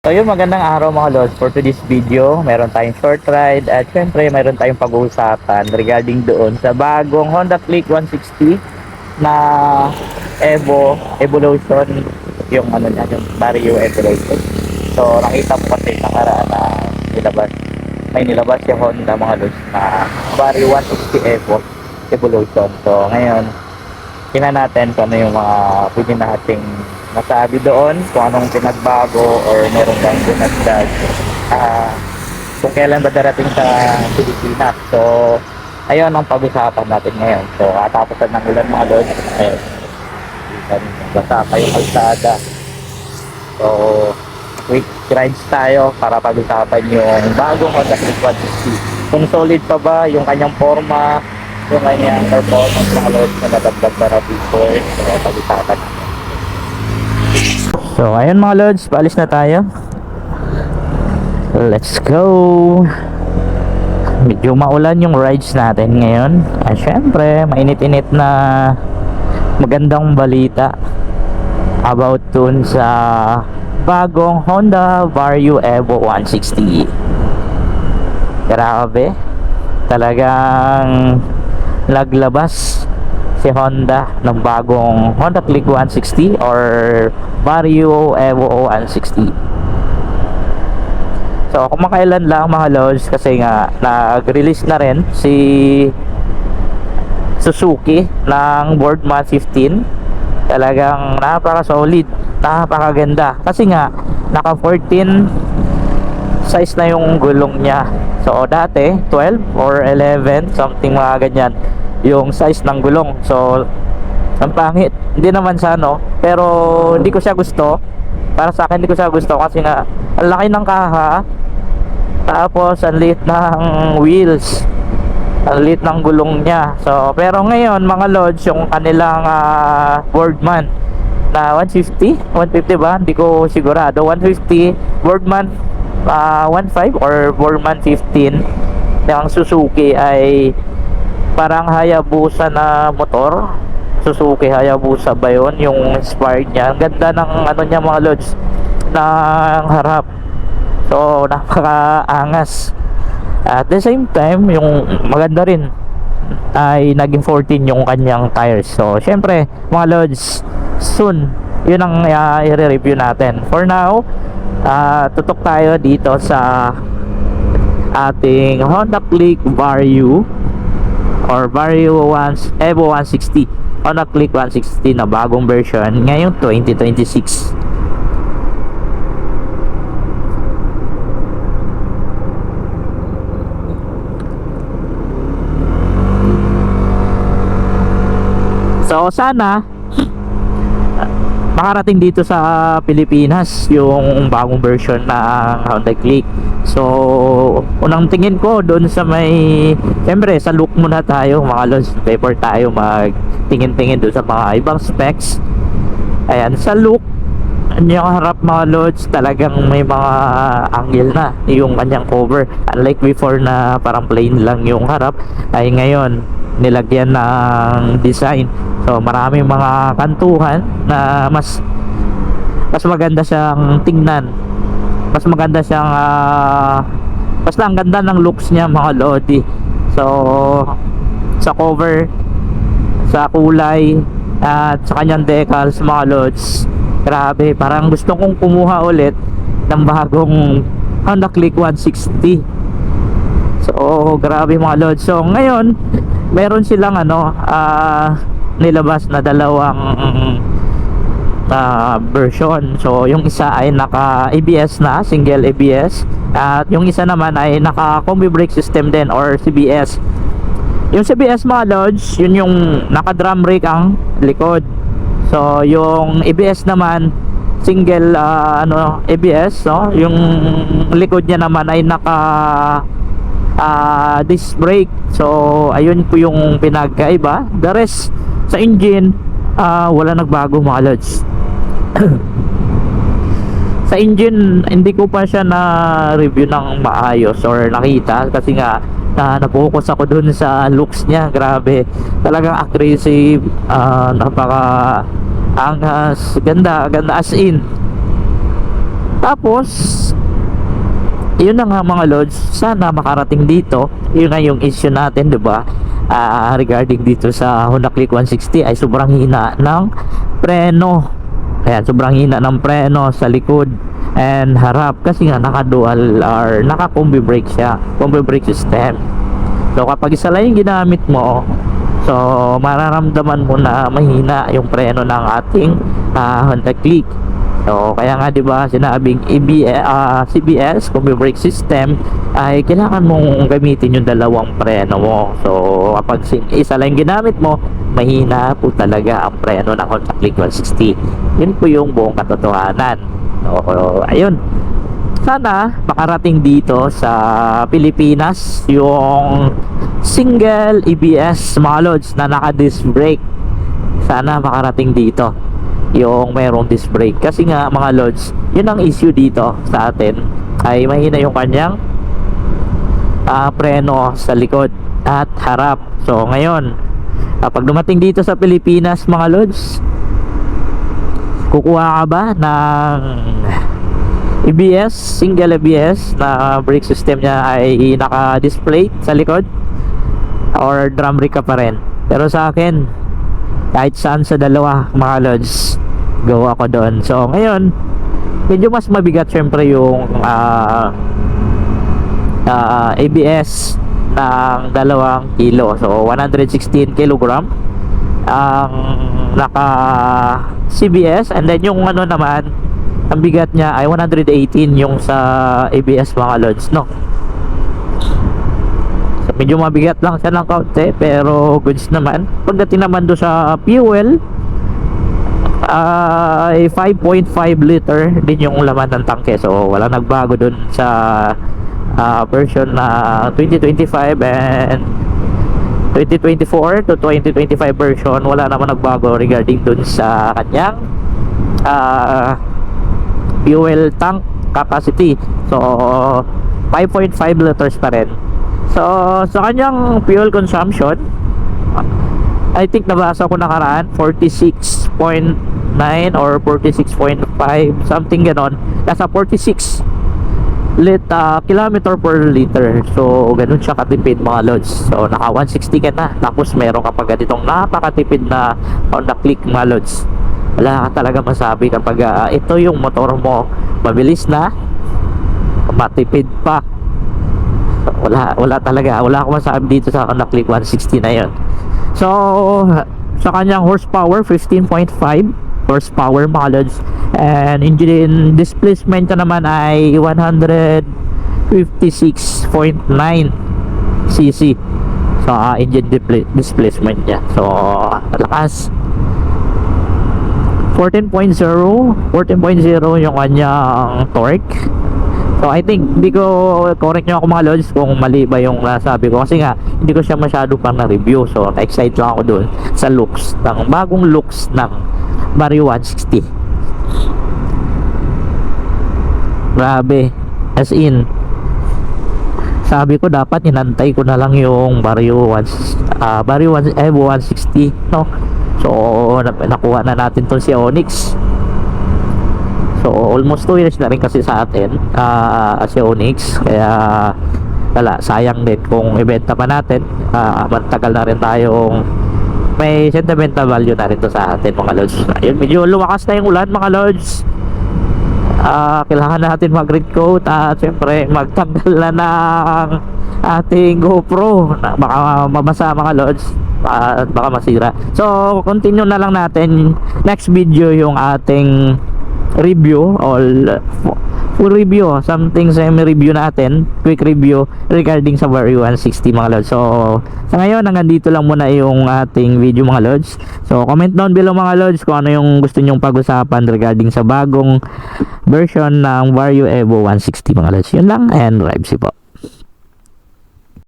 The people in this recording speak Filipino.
So yun, magandang araw mga lods. For today's video, meron tayong short ride at syempre meron tayong pag-uusapan regarding doon sa bagong Honda Click 160 na Evolution, yung ano niya, yung Vario Evolution. So nakita mo kasi nakaraan na may nilabas yung Honda mga lods na Vario 160 Evolution. So ngayon, tingnan natin kung ano yung mga pwede nating masabi doon, kung anong pinagbago or meron bang dinagdag, kung kailan ba darating sa Pilipinas. So ayun ang pag-usapan natin ngayon. So katapusan ng ulan mga lods, basa pa yung kalsada. So quick rides tayo para pag-usapan yung bagong Honda Click 160, kung solid pa ba yung kanyang forma, yung kanyang performance mga lods na nadagdag para before. So pag-usapan natin. So ayun mga lods, paalis na tayo. Let's go. Medyo maulan yung rides natin ngayon. At syempre, mainit-init na magandang balita about dun sa bagong Honda Vario Evo 160. Grabe, talagang naglabas si Honda ng bagong Honda Click 160 or Vario Evo 160. So kumakailan lang mga lods, kasi nga nag-release na rin si Suzuki ng Boardman 15. Talagang napaka-solid, napakaganda, kasi nga naka 14 size na yung gulong niya. So dati 12 or 11 something mga ganyan yung size ng gulong. So ang pangit, hindi naman sa ano, pero hindi ko siya gusto. Para sa akin hindi ko siya gusto kasi nga ang laki ng kaha, tapos ang liit ng wheels, ang liit ng gulong niya. So pero ngayon mga lods, yung kanilang Boardman na 150 ba, hindi ko sigurado, 150 Boardman 15 or Boardman 15 ng Suzuki ay parang Hayabusa na motor. Suzuki Hayabusa ba yun, yung inspired niya. Ang ganda ng ano niya mga lods, ng harap. So napakaangas. At the same time, yung maganda rin ay naging 14 yung kanyang tires. So syempre mga lods, soon yun ang i-review natin. For now, tutok tayo dito sa ating Honda Click Vario or Vario Evo 160, Honda Click 160 na bagong version ngayong 2026. So sana makarating dito sa Pilipinas yung bagong version ng Honda Click. So unang tingin ko doon sa siyempre sa look muna tayo mga lods, before tayo magtingin-tingin doon sa mga ibang specs. Ayan, sa look yung harap mga lods, talagang may mga angle na yung kanyang cover. Unlike before na parang plain lang yung harap, ay ngayon nilagyan ng design. So maraming mga kantuhan na mas maganda siyang tingnan, mas maganda siyang basta ang ganda ng looks niya mga lodi. So sa cover, sa kulay, at sa kanyang decals mga lods, grabe, parang gusto kong kumuha ulit ng bagong Honda Click 160. So grabe mga lods. So ngayon meron silang nilabas na dalawang version. So yung isa ay naka ABS na, single ABS, at yung isa naman ay naka combi brake system din or CBS. Yung CBS mga lods, yun yung naka drum brake ang likod. So yung ABS naman single ABS, no? Yung likod niya naman ay naka disc brake. So ayun po yung pinagkaiba. The rest sa engine, wala nagbago mga lods. Sa engine hindi ko pa siya na review ng maayos or nakita, kasi nga na-focus ako dun sa looks niya. Grabe, talagang aggressive, napaka angas, ganda as in. Tapos yun na nga mga lods, sana makarating dito. Yun nga yung issue natin, 'di ba? Regarding dito sa Honda Click 160 ay sobrang hina ng preno. Ayan, sobrang hina ng preno sa likod and harap kasi nga naka dual or naka combi brake siya, combi brake system. So kapag isa lang yung ginamit mo, so mararamdaman mo na mahina yung preno ng ating Honda Click. So kaya nga 'di ba sinabing CBS combi brake system ay kailangan mong gamitin yung dalawang preno mo. So kapag isa lang ginamit mo, mahina po talaga ang preno ng Honda Click 160. Yun po yung buong katotohanan. So ayun, sana makarating dito sa Pilipinas yung single ABS mga lods na naka disc brake. Sana makarating dito yung mayroong disc brake kasi nga mga lods, yun ang issue dito sa atin, ay mahina yung kanyang preno sa likod at harap. So ngayon kapag dumating dito sa Pilipinas mga lods, kukuha ka ba ng ABS, single ABS na brake system niya ay naka-display sa likod, or drum brake ka pa rin? Pero sa akin, kahit saan sa dalawa mga lods, go ako doon. So ngayon medyo mas mabigat syempre yung ABS ng 2 kilo, so 116 kilogram ang naka CBS, and then yung ano naman, ang bigat niya ay 118 yung sa ABS mga lods, no? So medyo mabigat lang siya ng kaunti, pero goods naman. Pagdating naman do sa fuel, ay 5.5 liter din yung laman ng tangke. So walang nagbago dun sa version na 2025 and 2024 to 2025 version. Wala naman nagbago regarding dun sa kanyang fuel tank capacity. So 5.5 liters pa rin. So sa kanyang fuel consumption, I think nabasa ko nakaraan 46.9 or 46.5, something ganon. Nasa 46 kilometer per liter. So ganun siya katipid mga lods. So naka 160 ka na, tapos meron ka pa ganitong napakatipid na Honda Click mga lods. Wala ka talaga masabi kapag ito yung motor mo, mabilis na, matipid pa. Wala talaga, wala akong masabi dito sa Honda Click 160 na yun. So sa kanyang horsepower, 15.5 horsepower mga lods, and engine displacement na naman ay 156.9 cc sa engine displacement niya. So lakas. 14.0 yung kanyang torque. So I think, hindi ko, correct nyo ako mga lods kung mali ba yung nasabi ko, kasi nga hindi ko siya masyado pang na-review. So na-excite lang ako dun sa looks, ng bagong looks ng Vario 160. Grabe, as in, sabi ko dapat inantay ko na lang yung Vario 160, no? So nakuha na natin to si Onyx. So almost 2 years na rin kasi sa atin si Onyx, kaya wala, sayang din kung ibenta pa natin. Matagal na rin tayong may sentimental value na rin to sa atin mga lods. Ayun, medyo lumakas na yung ulan mga lods. Kailangan natin mag-red coat at syempre magtanggal na ng ating GoPro, baka mabasa mga lods at baka masira. So continue na lang natin next video yung ating review or full review, something semi-review natin, quick review regarding sa Vario 160 mga lods. So sa ngayon, hanggang dito lang muna yung ating video mga lods. So comment down below mga lods kung ano yung gusto nyong pag-usapan regarding sa bagong version ng Vario Evo 160 mga lods. Yun lang, and drive safe po.